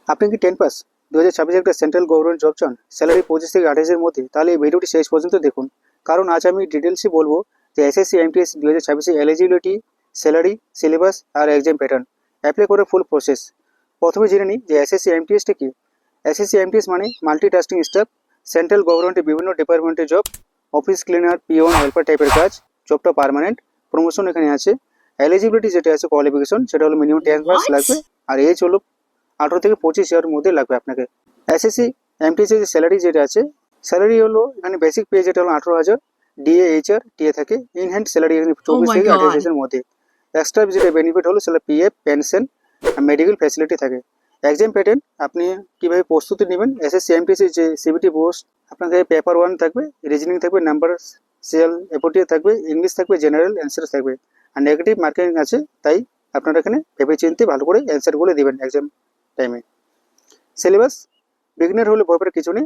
আপনি কি 10 পাস 2026 একটা সেন্ট্রাল গভর্নমেন্ট জব চান, স্যালারি 25 থেকে 28 এর মধ্যে? তাহলে এই ভিডিওটি শেষ পর্যন্ত দেখুন, কারণ আজ আমি ডিটেলসে বলবো যে SSC MTS 2026 eligibility, salary, syllabus আর এক্সাম প্যাটার্ন, অ্যাপ্লাই করে ফুল প্রসেস। প্রথমে জেনে নিই যে এসএসসি এমটিএসটা কি। এসএসসি এমটিএস মানে মাল্টিটাস্কিং স্টাফ, সেন্ট্রাল গভর্নমেন্টের বিভিন্ন ডিপার্টমেন্টের job, office cleaner, peon, helper টাইপের কাজ। জবটা পার্মানেন্ট, প্রমোশন এখানে আছে। এলিজিবিলিটি যেটা আছে কোয়ালিফিকেশন, সেটা হলো মিনিমাম 10 পাস লাগবে, আর এজ হলো 18 থেকে 25 ইয়ারের মধ্যে লাগবে আপনাকে। এসএসসি এমটিএস এর স্যালারি যেটা আছে, স্যালারি হলো এখানে বেসিক পে যেটা হলো 18,000, ডিএ এইচআর টিএ থাকে। ইন হ্যান্ড স্যালারি এখানে 24 থেকে 28 এর মধ্যে। এক্সট্রা যেটা বেনিফিট হলো সেটা পিএফ, পেনশন, মেডিকেল ফ্যাসিলিটি থাকে। এক্সাম প্যাটার্ন, আপনি কিভাবে প্রস্তুতি নেবেন। এসএসসি এমটিএস এর যে সিবিটি পোস্ট, আপনাদের পেপার 1 থাকবে, রিজনিং থাকবে, নাম্বার সিএল এপোটিয়া থাকবে, ইংলিশ থাকবে, জেনারেল অ্যান্সার থাকবে, আর নেগেটিভ মার্কিং আছে। তাই আপনারা এখানে ভেবে চিন্তে ভালো করে অ্যান্সারগুলো দেবেন এক্সাম টাইমে। সিলেবাস, বিগিনার হলে ভয় পাওয়ার কিছু নেই।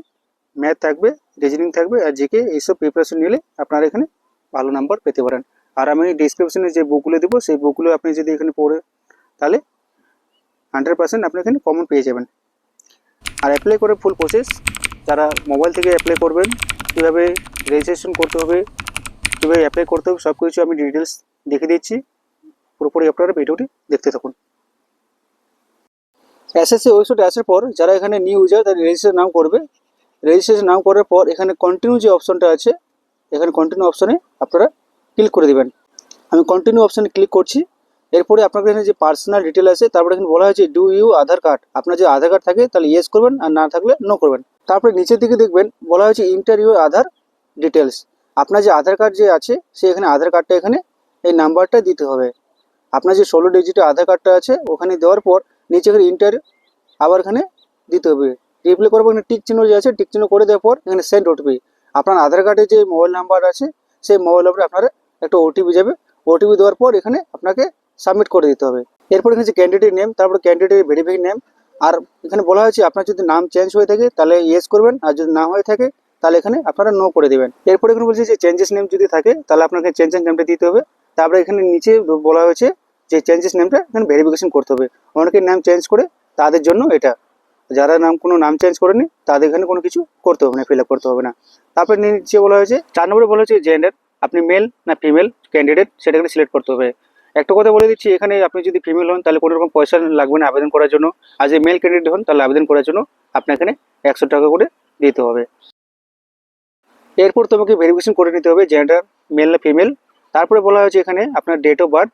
ম্যাথ থাকবে, রিজনিং থাকবে, আর জিকে, এইসব প্রিপারেশন নিলে আপনারা এখানে ভালো নাম্বার পেতে পারেন। আর আমি ডিসক্রিপশনে যে বুকগুলো দেবো, সেই বুকগুলো আপনি যদি এখানে পড়ে, তাহলে 100% আপনি এখানে কমন পেয়ে যাবেন। আর অ্যাপ্লাই করে ফুল প্রসেস, যারা মোবাইল থেকে অ্যাপ্লাই করবেন, কীভাবে রেজিস্ট্রেশন করতে হবে, কীভাবে অ্যাপ্লাই করতে হবে, সব কিছু আমি ডিটেলস দেখে দিচ্ছি। পুরোপুরি আপনারা ভিডিওটি দেখতে থাকুন। এসএসসি ওয়েবসাইটে আসার পর যারা এখানে নিউ ইউজার, তারা রেজিস্ট্রেশন নাও করবে। রেজিস্ট্রেশন নাও করার পর এখানে কন্টিনিউ যে অপশনটা আছে, এখানে কন্টিনিউ অপশনে আপনারা ক্লিক করে দেবেন। আমি কন্টিনিউ অপশনে ক্লিক করছি। এরপরে আপনাদের এখানে যে পার্সোনাল ডিটেল আছে, তারপরে এখানে বলা হয়েছে ডু ইউ আধার কার্ড। আপনার যে আধার কার্ড থাকে তাহলে ইয়েস করবেন, আর না থাকলে নো করবেন। তারপরে নিচের দিকে দেখবেন বলা হয়েছে ইন্টার ইউর আধার ডিটেলস। আপনার যে আধার কার্ড যে আছে, সে এখানে আধার কার্ডটা এখানে এই নাম্বারটা দিতে হবে। আপনার যে 16 ডিজিটের আধার কার্ডটা আছে ওখানে দেওয়ার পর নিচে এখানে ইন্টার আবার এখানে দিতে হবে। রিপ্লাই করবো, এখানে টিক চিহ্ন যে আছে, টিক চিহ্ন করে দেওয়ার পর এখানে সেন্ড ওটিপি। আপনার আধার কার্ডে যে মোবাইল নাম্বার আছে, সেই মোবাইল নাম্বারে আপনারা একটা ওটিপি যাবে। ওটিপি দেওয়ার পর এখানে আপনাকে সাবমিট করে দিতে হবে। এরপর এখানে যে ক্যান্ডিডেট নেম, তারপর ক্যান্ডিডেট ভেরিফাই নেম। আর এখানে বলা হয়েছে আপনার যদি নাম চেঞ্জ হয়ে থাকে তাহলে ইয়েস করবেন, আর যদি না হয়ে থাকে তাহলে এখানে আপনারা নো করে দেবেন। এরপর এখানে বলছে যে চেঞ্জেস নেম যদি থাকে তাহলে আপনাকে চেঞ্জেস নেমটা দিতে হবে। তারপরে এখানে নিচে বলা হয়েছে যে চেঞ্জেস নেমটা এখানে ভেরিফিকেশন করতে হবে। অনেকের নাম চেঞ্জ করে, তাদের জন্য এটা। যারা কোনো নাম চেঞ্জ করেনি তাদের এখানে কোনো কিছু করতে হবে না, ফিল আপ করতে হবে না। তারপরে নিচে বলা হয়েছে 4 নম্বরে বলা হয়েছে জেন্ডার, আপনি মেল না ফিমেল ক্যান্ডিডেট সেটা এখানে সিলেক্ট করতে হবে। একটা কথা বলে দিচ্ছি, এখানে আপনি যদি ফিমেল হন তাহলে কোনো রকম পয়সা লাগবে না আবেদন করার জন্য। আর যদি মেল ক্যান্ডিডেট হন তাহলে আবেদন করার জন্য আপনার এখানে 100 টাকা করে দিতে হবে। এরপর তোমাকে ভেরিফিকেশন করে নিতে হবে জেন্ডার মেল না ফিমেল। তারপরে বলা হয়েছে এখানে আপনার date of birth.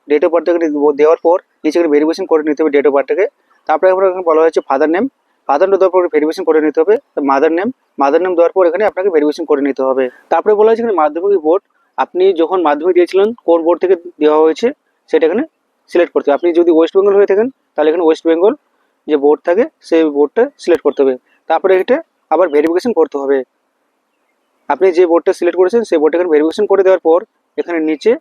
Date of birth এখানে দেওয়ার পর নিচে এখানে ভেরিফিকেশন করে নিতে হবে ডেট অফ বার্থটাকে। তারপরে এখানে বলা হয়েছে ফাদার নেম। ফাদার নেম দেওয়ার পর ভেরিফিকেশন করে নিতে হবে। মাদার নেম, মাদার নেম দেওয়ার পর এখানে আপনাকে ভেরিফিকেশন করে নিতে হবে। তারপরে বলা হয়েছে এখানে মাধ্যমিক বোর্ড, আপনি যখন মাধ্যমিক দিয়েছিলেন কোন বোর্ড থেকে দেওয়া হয়েছে সেটা এখানে সিলেক্ট করতে হবে। আপনি যদি ওয়েস্ট বেঙ্গল হয়ে থাকেন তাহলে এখানে ওয়েস্ট বেঙ্গল যে বোর্ড থাকে সেই বোর্ডটা সিলেক্ট করতে হবে। তারপরে এটা আবার ভেরিফিকেশন করতে হবে। আপনি যে বোর্ডটা সিলেক্ট করেছেন সেই বোর্ডটা এখানে ভেরিফিকেশন করে দেওয়ার পর এখানে নিচে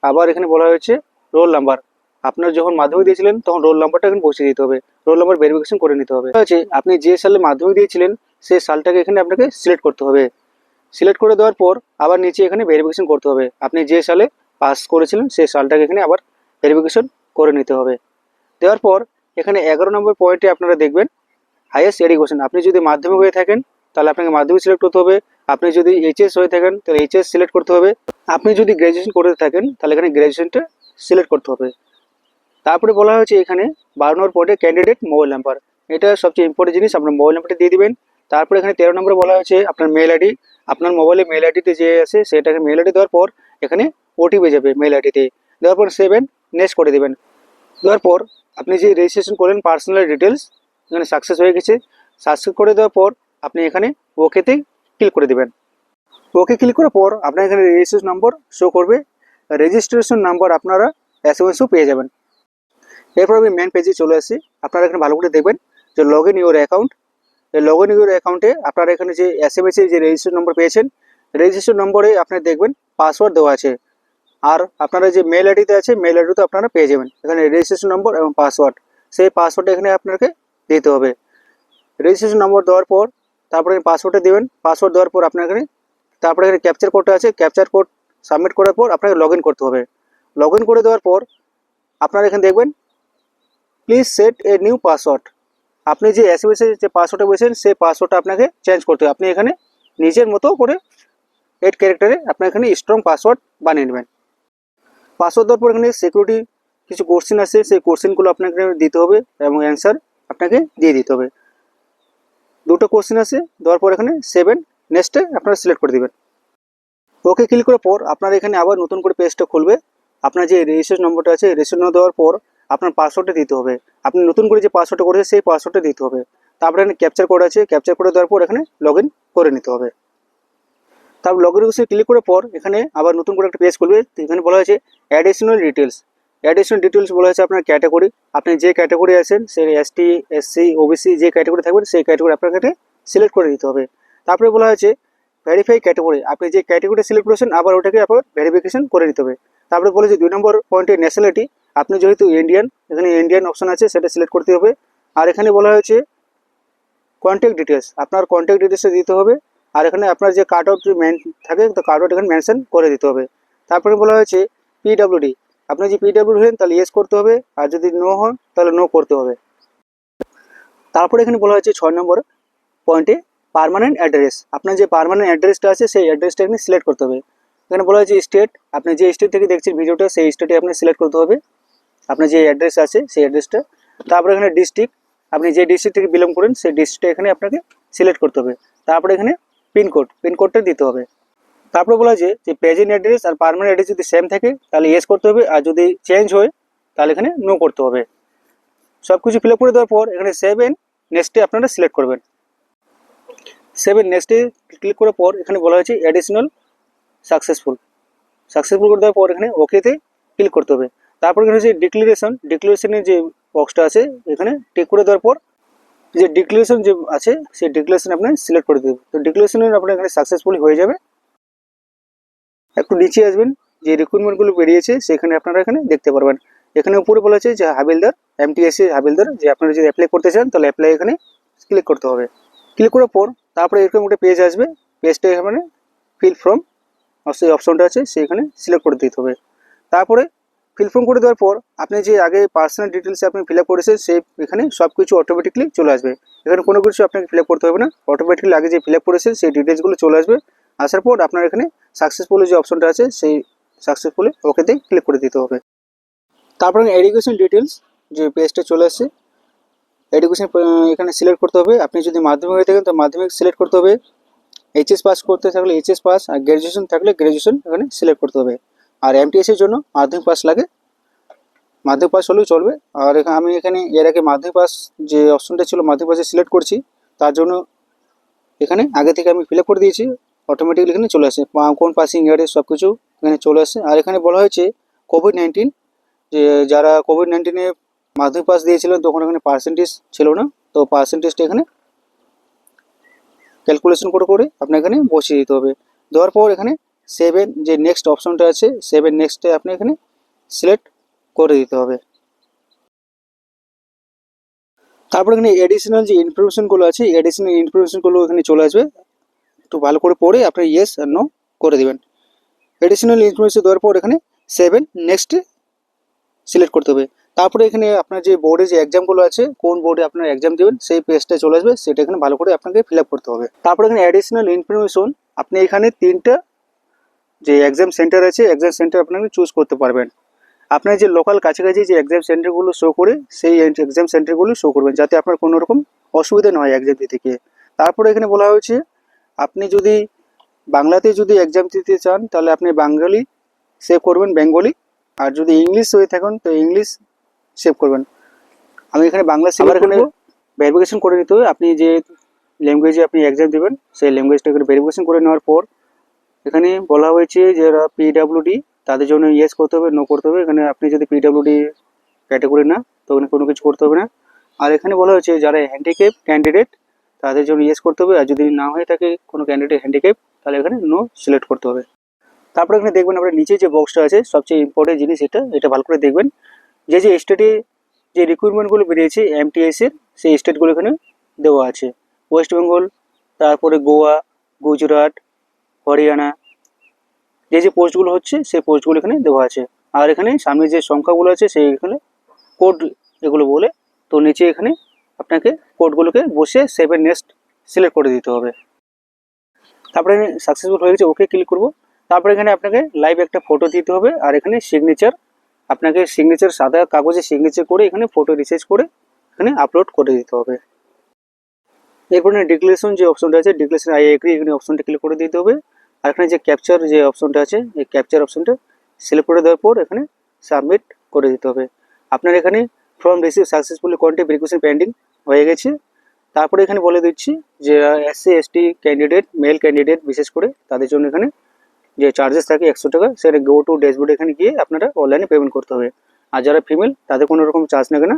আবার এখানে বলা হয়েছে রোল নাম্বার। আপনার যখন মাধ্যমিক দিয়েছিলেন তখন রোল নাম্বারটা এখানে বসিয়ে দিতে হবে। রোল নাম্বার ভেরিফিকেশন করে নিতে হবে। আছে আপনি যে সালে মাধ্যমিক দিয়েছিলেন সেই সালটাকে এখানে আপনাকে সিলেক্ট করতে হবে। সিলেক্ট করে দেওয়ার পর আবার নিচে এখানে ভেরিফিকেশন করতে হবে। আপনি যে সালে পাস করেছিলেন সেই সালটাকে এখানে আবার ভেরিফিকেশন করে নিতে হবে। দেওয়ার পর এখানে 11 নম্বর পয়েন্টে আপনারা দেখবেন হাইয়েস্ট এডুকেশন। আপনি যদি মাধ্যমিক হয়ে থাকেন তাহলে আপনাকে মাধ্যমিক সিলেক্ট করতে হবে। আপনি যদি এইচএস হয়ে থাকেন তাহলে এইচএস সিলেক্ট করতে হবে। আপনি যদি গ্র্যাজুয়েশন করে থাকেন তাহলে এখানে গ্র্যাজুয়েশনটা সিলেক্ট করতে হবে। তারপরে বলা হয়েছে এখানে 12 নম্বর পয়েন্টে ক্যান্ডিডেট মোবাইল নাম্বার। এটা সবচেয়ে ইম্পর্টেন্ট জিনিস, আপনার মোবাইল নাম্বারটা দিয়ে দিবেন। তারপরে এখানে 13 নম্বরে বলা হয়েছে আপনার মেল আইডি। আপনার মোবাইলে মেল আইডিতে যে আছে সেটাকে মেল আইডি দেওয়ার পর এখানে ওটিপি যাবে মেল আইডিতে। দেওয়ার পর 7 নেক্সট করে দেবেন। দেওয়ার পর আপনি যে রেজিস্ট্রেশন করলেন পার্সোনাল ডিটেলস এখানে সাকসেস হয়ে গেছে। সাকসেস করে দেওয়ার পর আপনি এখানে ওকেতে ক্লিক করে দেবেন। ওকে ক্লিক করার পর আপনার এখানে রেজিস্ট্রেশন নম্বর শো করবে। রেজিস্ট্রেশন নাম্বার আপনারা এসএমএসও পেয়ে যাবেন। এরপর আমি মেন পেজে চলে আসি। আপনারা এখানে ভালো করে দেখবেন যে লগ ইন ইউর অ্যাকাউন্ট। এই লগ ইন ইউর অ্যাকাউন্টে আপনারা এখানে যে এসএমএস এর যে রেজিস্ট্রেশন নম্বর পেয়েছেন, রেজিস্ট্রেশন নম্বরে আপনারা দেখবেন পাসওয়ার্ড দেওয়া আছে। আর আপনারা যে মেল আইডিতে আছে মেল আইডিতে আপনারা পেয়ে যাবেন এখানে রেজিস্ট্রেশন নম্বর এবং পাসওয়ার্ড। সেই পাসওয়ার্ডটা এখানে আপনাকে দিতে হবে। রেজিস্ট্রেশন নম্বর দেওয়ার পর তারপরে পাসওয়ার্ডটা দেবেন। পাসওয়ার্ড দেওয়ার পর আপনার এখানে তারপরে এখানে ক্যাপচার কোডটা আছে, ক্যাপচার কোড সাবমিট করার পর আপনাকে লগ ইন করতে হবে। লগ ইন করে দেওয়ার পর আপনারা এখানে দেখবেন please set a new password. আপনি যে এসএমএস এর যে পাসওয়ার্ডটা বলেছেন সেই পাসওয়ার্ডটা আপনাকে চেঞ্জ করতে হবে। আপনি এখানে নিজের মতো করে 8 ক্যারেক্টারে আপনার এখানে স্ট্রং পাসওয়ার্ড বানিয়ে নেবেন। পাসওয়ার্ড দেওয়ার পর এখানে সিকিউরিটি কিছু কোশ্চেন আছে, সেই কোশ্চেনগুলো আপনাকে দিতে হবে এবং অ্যান্সার আপনাকে দিয়ে দিতে হবে। দুটো কোশ্চেন আছে, দেওয়ার পর এখানে 7 নেক্সটে আপনারা সিলেক্ট করে দেবেন। ওকে ক্লিক করার পর আপনার এখানে আবার নতুন করে পেজটা খুলবে। আপনার যে রেজিস্ট্রেশন নম্বরটা আছে, রেজিস্ট্রেশন নম্বর দেওয়ার পর আপনার পাসওয়ার্ডটা দিতে হবে। আপনি নতুন করে যে পাসওয়ার্ডটা করেছে সেই পাসওয়ার্ডটা দিতে হবে। তারপরে এখানে ক্যাপচার কোড আছে, ক্যাপচার কোড দেওয়ার পর এখানে লগ ইন করে নিতে হবে। তারপর লগ ইন ক্লিক করার পর এখানে আবার নতুন করে একটা পেজ খুলবে। তো এখানে বলা হয়েছে অ্যাডিশনাল ডিটেলস। অ্যাডিশনাল ডিটেলস বলা হয়েছে আপনার ক্যাটাগরি, আপনি যে ক্যাটাগরি আছেন সেই এসটি, এসসি, ওবিসি যে ক্যাটাগরি থাকবেন সেই ক্যাটাগরি আপনাকে সিলেক্ট করে দিতে হবে। তারপরে বলা হয়েছে ভেরিফাই ক্যাটাগরি, আপনি যে ক্যাটাগরি সিলেক্ট করেছেন আবার ওটাকে আবার ভেরিফিকেশন করে নিতে হবে। তারপরে বলেছে 2 নম্বর পয়েন্টে ন্যাশনালিটি, আপনি যেহেতু ইন্ডিয়ান, এখানে ইন্ডিয়ান অপশন আছে সেটা সিলেক্ট করতে হবে। আর এখানে বলা হয়েছে কন্ট্যাক্ট ডিটেলস, আপনার কন্ট্যাক্ট ডিটেলসটা দিতে হবে। আর এখানে আপনার যে কার্ড আউট থাকে তো কার্ড আউট এখানে মেনশন করে দিতে হবে। তারপরে বলা হয়েছে পিডব্লিউডি, আপনি যদি পিডব্লিউডি হন তাহলে ইয়েস করতে হবে, আর যদি নো হন তাহলে নো করতে হবে। তারপরে এখানে বলা হয়েছে 6 নম্বর পয়েন্টে পার্মানেন্ট অ্যাড্রেস, আপনার যে পার্মানেন্ট অ্যাড্রেসটা আছে সেই অ্যাড্রেসটা এখানে সিলেক্ট করতে হবে। এখানে বলা হয়েছে স্টেট, আপনি যে স্টেট থেকে দেখছেন ভিডিওটা সেই স্টেটে আপনি সিলেক্ট করতে হবে আপনার যে অ্যাড্রেস আছে সেই অ্যাড্রেসটা। তারপরে এখানে ডিস্ট্রিক্ট, আপনি যে ডিস্ট্রিক্ট থেকে বিলং করেন সেই ডিস্ট্রিক্টটা এখানে আপনাকে সিলেক্ট করতে হবে। তারপরে এখানে পিনকোডটা দিতে হবে। তারপরে বলা হয়েছে যে প্রেজেন্ট অ্যাড্রেস আর পার্মানেন্ট অ্যাড্রেস যদি সেম থাকে তাহলে ইয়েস করতে হবে, আর যদি চেঞ্জ হয় তাহলে এখানে নো করতে হবে। সব কিছু ফিল আপ করে দেওয়ার পর এখানে 7 নেক্সটে আপনারা সিলেক্ট করবেন। 7 নেক্সটে ক্লিক করার পর এখানে বলা হয়েছে অ্যাডিশনাল সাকসেসফুল করে দেওয়ার পর এখানে ওকেতে ক্লিক করতে হবে। তারপর এখানে হচ্ছে ডিক্লারেশনের যে বক্সটা আছে এখানে টিক করে দেওয়ার পর যে ডিক্লারেশন যে আছে সেই ডিক্লারেশন আপনি সিলেক্ট করে দেবেন। তো ডিক্লারেশনের আপনার এখানে সাকসেসফুলি হয়ে যাবে। একটু নিচে আসবেন, যে রিক্রুটমেন্টগুলো বেরিয়েছে সেখানে আপনারা এখানে দেখতে পারবেন। এখানে উপরে বলা আছে যে হাবিলদার, এমটিএসসি হাবিলদার, যে আপনারা যদি অ্যাপ্লাই করতে চান তাহলে অ্যাপ্লাই এখানে ক্লিক করতে হবে। ক্লিক করার পর তারপরে এরকম একটা পেজ আসবে, পেজটা এখানে ফিল ফর্ম সেই অপশনটা আছে সেখানে সিলেক্ট করে দিতে হবে। তারপরে ফিল ফর্ম করে দেওয়ার পর আপনি যে আগে পার্সোনাল ডিটেলস আপনি ফিল আপ করেছেন সেই এখানে সব কিছু অটোমেটিকলি চলে আসবে। এখানে কোনো কিছু আপনাকে ফিল আপ করতে হবে না, অটোমেটিকলি আগে যে ফিল আপ করেছেন সেই ডিটেলসগুলো চলে আসবে। আসার পর আপনার এখানে সাকসেসফুলি যে অপশনটা আছে সেই সাকসেসফুলি ওকেতে ক্লিক করে দিতে হবে। তারপরে এডুকেশন ডিটেলস যে পেজটা চলে আসছে, এডুকেশন এখানে সিলেক্ট করতে হবে। আপনি যদি মাধ্যমিক হয়ে থাকেন তো মাধ্যমিক সিলেক্ট করতে হবে, এইচএস পাস করতে থাকলে এইচএস পাস, আর গ্র্যাজুয়েশন থাকলে গ্র্যাজুয়েশন এখানে সিলেক্ট করতে হবে। আর এমটিএস এর জন্য মাধ্যমিক পাস লাগে, মাধ্যমিক পাস হলেও চলবে। আর আমি এখানে এর আগে মাধ্যমিক পাস যে অপশনটা ছিল মাধ্যমিক পাসে সিলেক্ট করছি, তার জন্য এখানে আগে থেকে আমি ফিল আপ করে দিয়েছি, অটোমেটিকলি এখানে চলে আসে কোন পাসিং ইয়ারে সব কিছু এখানে চলে আসে। আর এখানে বলা হয়েছে কোভিড-19, যে যারা কোভিড-19-এ মাধ্যমিক পাস দিয়েছিলেন তখন এখানে পার্সেন্টেজ ছিল না, তো পার্সেন্টেজটা এখানে ক্যালকুলেশন করে আপনার এখানে বসিয়ে দিতে হবে। দেওয়ার পর এখানে 7 যে নেক্সট অপশনটা আছে 7 নেক্সটে আপনি এখানে সিলেক্ট করে দিতে হবে। তারপর এখানে এডিশনাল যে ইনফরমেশনগুলো আছে এডিশনাল ইনফরমেশনগুলো এখানে চলে আসবে, একটু ভালো করে পড়ে আপনি ইয়েস আর নো করে দেবেন। এডিশনাল ইনফরমেশন দেওয়ার পর এখানে 7 নেক্সটে সিলেক্ট করতে হবে। তারপরে এখানে আপনার যে বোর্ডে যে এক্সামগুলো আছে কোন বোর্ডে আপনার এক্সাম দেবেন সেই পেজটা চলে আসবে, সেটা এখানে ভালো করে আপনাকে ফিল আপ করতে হবে। তারপরে এখানে অ্যাডিশনাল ইনফরমেশন, আপনি এখানে 3টা যে এক্সাম সেন্টার আছে এক্সাম সেন্টার আপনাকে চুজ করতে পারবেন। আপনার যে লোকাল কাছাকাছি যে এক্সাম সেন্টারগুলো শো করে সেই এক্সাম সেন্টারগুলো শো করবেন যাতে আপনার কোনো রকম অসুবিধা না হয় এক্সাম দিতে গিয়ে। তারপরে এখানে বলা হয়েছে আপনি যদি বাংলাতে যদি এক্সাম দিতে চান তাহলে আপনি বাঙালি সেভ করবেন, বেঙ্গলি, আর যদি ইংলিশ হয়ে থাকেন তো ইংলিশ সেভ করবেন। আমি এখানে বাংলা সেভ এখানে ভেরিফিকেশন করে নিতে হবে। আপনি যে ল্যাঙ্গুয়েজে আপনি এক্সাম দেবেন সেই ল্যাঙ্গুয়েজটা এখানে ভেরিফিকেশন করে নেওয়ার পর এখানে বলা হয়েছে যারা পিডব্লিউডি তাদের জন্য ইয়েস করতে হবে, নো করতে হবে। এখানে আপনি যদি পিডব্লিউডি ক্যাটাগরি না তো এখানে কোনো কিছু করতে হবে না। আর এখানে বলা হয়েছে যারা হ্যান্ডিক্যাপ ক্যান্ডিডেট তাদের জন্য ইয়েস করতে হবে, আর যদি না হয়ে থাকে কোনো ক্যান্ডিডেট হ্যান্ডিক্যাপ তাহলে এখানে নো সিলেক্ট করতে হবে। তারপরে এখানে দেখবেন আপনার নিচে যে বক্সটা আছে সবচেয়ে ইম্পর্টেন্ট জিনিস এটা ভালো করে দেখবেন, যে স্টেটে যে রিক্রুটমেন্টগুলো বেরিয়েছে এমটিএস এর সেই স্টেটগুলো এখানে দেওয়া আছে। ওয়েস্ট বেঙ্গল, তারপরে গোয়া, গুজরাট, হরিয়ানা, যে পোস্টগুলো হচ্ছে সেই পোস্টগুলো এখানে দেওয়া আছে। আর এখানে সামনে যে সংখ্যাগুলো আছে সেই এখানে কোড এগুলো বলে, তো নিচে এখানে আপনাকে কোডগুলোকে বসে সেভ এন্ড নেক্সট সিলেক্ট করে দিতে হবে। তারপরে সাকসেসফুল হয়ে গেছে, ওকে ক্লিক করব। তারপরে এখানে আপনাকে লাইভ একটা ফটো দিতে হবে, আর এখানে সিগনেচার, আপনাকে সিগনেচার সাদা কাগজে সিগনেচার করে এখানে ফটো রিসাইজ করে এখানে আপলোড করে দিতে হবে। এরপরে ডিক্লারেশন যে অপশনটা আছে, ডিক্লারেশন আই এগ্রি, এখানে অপশনটা ক্লিক করে দিতে হবে। আর এখানে যে ক্যাপচার যে অপশনটা আছে, এই ক্যাপচার অপশনটা সিলেক্ট করে দেওয়ার পর এখানে সাবমিট করে দিতে হবে। আপনার এখানে form receive successfully content verification pending হয়ে গেছে। তারপরে এখানে বলে দিচ্ছি যে SC ST candidate, male candidate বিশেষ করে তাদের জন্য এখানে যে চার্জেস থাকে 100 টাকা, সেটা গো টু ড্যাশবোর্ড এখানে গিয়ে আপনারা অনলাইনে পেমেন্ট করতে হবে। আর যারা ফিমেল তাদের কোনো রকম চার্জ নেবে না।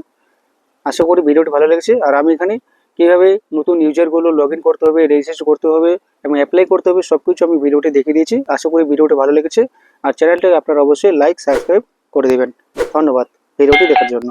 আশা করি ভিডিওটি ভালো লেগেছে। আর আমি এখানে কীভাবে নতুন ইউজারগুলো লগ ইন করতে হবে, রেজিস্ট্রেশন করতে হবে এবং অ্যাপ্লাই করতে হবে সব কিছু আমি ভিডিওটি দেখিয়ে দিয়েছি। আশা করি ভিডিওটি ভালো লেগেছে। আর চ্যানেলটাকে আপনারা অবশ্যই লাইক সাবস্ক্রাইব করে দেবেন। ধন্যবাদ ভিডিওটি দেখার জন্য।